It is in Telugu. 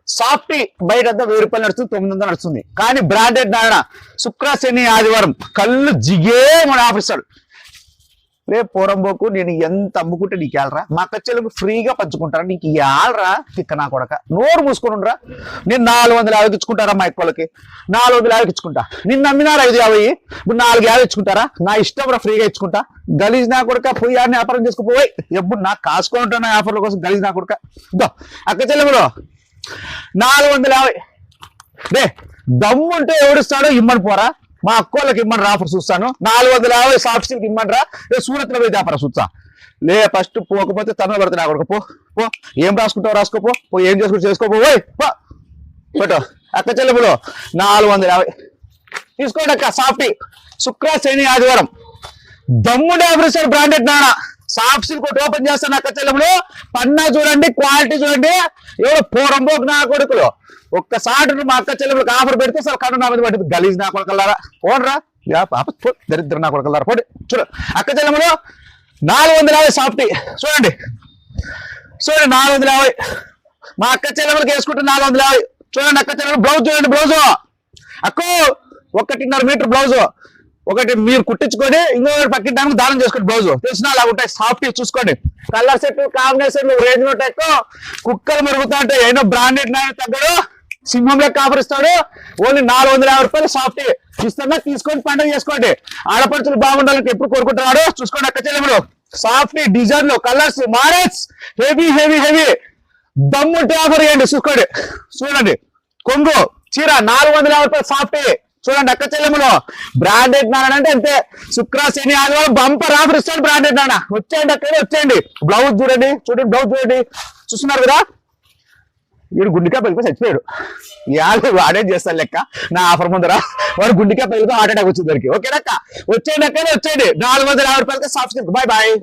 సాఫ్టీ బయట అంతా 1000 రూపాయలు నడుస్తుంది, 900 నడుస్తుంది. కానీ బ్రాండెడ్ నాయన శుక్ర శని ఆదివారం కళ్ళు జిగే మన ఆఫర్ ఇస్తాడు. రేపు పోరంబోకు నేను ఎంత అమ్ముకుంటే నీకు ఏళ్ళరా, మా కచ్చెలకు ఫ్రీగా పంచుకుంటారా, నీకు ఏళ్ళరా తిక్క నా కొడక, నోరు మూసుకొని ఉండరా. నేను 450 ఇచ్చుకుంటారా మా ఎక్కువలకి, 450 ఇచ్చుకుంటా. నిన్ను నమ్మినారు 550, ఇప్పుడు 450 ఇచ్చుకుంటారా, నా ఇష్టం రా, ఫ్రీగా ఇచ్చుకుంటా. గలీజ్ నా కొడుక పోయి ఆడిని వ్యాపారం చేసుకుపోయి ఎప్పుడు నాకు కాసుకుంటున్నా ఆఫర్ల కోసం. గలీజ్ నా కొడుక ఇద్దో అక్క చెల్లెములో 450. రే దమ్ముంటే ఎవడిస్తాడో ఇమ్మని పోరా, మా అక్కోళ్ళకి ఇమ్మని ఆఫర్ చూస్తాను. 450 సాఫ్ట్ సిల్క్ ఇమ్మని రా. సూరత్ లో పోయి వ్యాపారం చూస్తా. లే ఫస్ట్ పోకపోతే తన పడితే నా కొడుకు పో. ఏం రాసుకుంటావు రాసుకోపో, ఏం చేసుకుంటూ చేసుకోపో. పెట్టు అక్క చెల్లెములో 450 తీసుకోండి అక్క. సాఫ్టీ శుక్ర శని ఆదివారం దమ్ముడే ఆఫర్ బ్రాండెడ్ నానా సాఫ్ట్ సిల్క్ ఒకటి ఓపెన్ చేస్తాను అక్క చెల్లెములు. పన్నా చూడండి, క్వాలిటీ చూడండి. ఎవరు పోరంబోకు నా కొడుకులు ఒక్కసారి మా అక్క చెల్లెములకు ఆఫర్ పెడితే అసలు కన్ను నా మీద పట్టింది. గలీజ్ నా కొడుకల్లారా పోనరా, దరిద్ర నా కొడుకల్లారా పోండి. చూడు అక్క చెల్లెములు 450 సాఫ్టీ చూడండి 450. మా అక్క చెల్లెములకు వేసుకుంటే 450. చూడండి అక్క చెల్లెములు బ్లౌజ్ చూడండి. బ్లౌజ్ అక్కో 1.5 మీటర్ బ్లౌజ్ ఒకటి మీరు కుట్టించుకొని ఇంకొకటి పక్కింటానికి దానం చేసుకోండి. బ్లౌజ్ తెలిసిన అలా ఉంటాయి. సాఫ్ట్ చూసుకోండి. కలర్ సెట్ కాంబినేషన్ రేంజ్ లో ఎక్కువ కుక్కలు మెరుగుతా ఉంటాయి. ఏదో బ్రాండెడ్ నాయన తగ్గడు, సింహం లెక్క ఆఫర్ ఇస్తాడు. ఓన్లీ 450 రూపాయలు సాఫ్ట్ ఇస్తున్నా, తీసుకొని పండుగ చేసుకోండి. ఆడపడుచులు బాగుండాలని ఎప్పుడు కోరుకుంటున్నాడు. చూసుకోండి అక్క చెల్లెములు సాఫ్ట్ డిజైన్ లో కలర్స్ మారెట్స్ హెవీ హెవీ హెవీ దమ్ముంటే ఆఫర్ ఇవ్వండి. చూడండి కొంగు చీర 450 రూపాయలు సాఫ్ట్. చూడండి అక్క చెల్లెములు బ్రాండెడ్ నాన్న అంటే అంతే. శుక్ర శని ఆదివారం బంపర్ ఆఫర్ ఇస్తాడు బ్రాండెడ్ నాన్న. వచ్చేయండి అక్కడ వచ్చేయండి. బ్లౌజ్ చూడండి బ్లౌజ్ చూడండి. చూస్తున్నారు కదా, వీడు గుండెకాయ పగిలిపోయి చచ్చిపోయాడు. వాడే చేస్తాను లెక్క నా ఆఫర్ ముందర. వాడు గుండెకాయ పగిలిపోయి హార్ట్ అటాక్ వచ్చింది దానికి. ఓకేనక్క వచ్చేయండి అక్కడ వచ్చేయండి. 450 రూపాయలకి సాఫ్ట్ సిల్క్. Bye bye.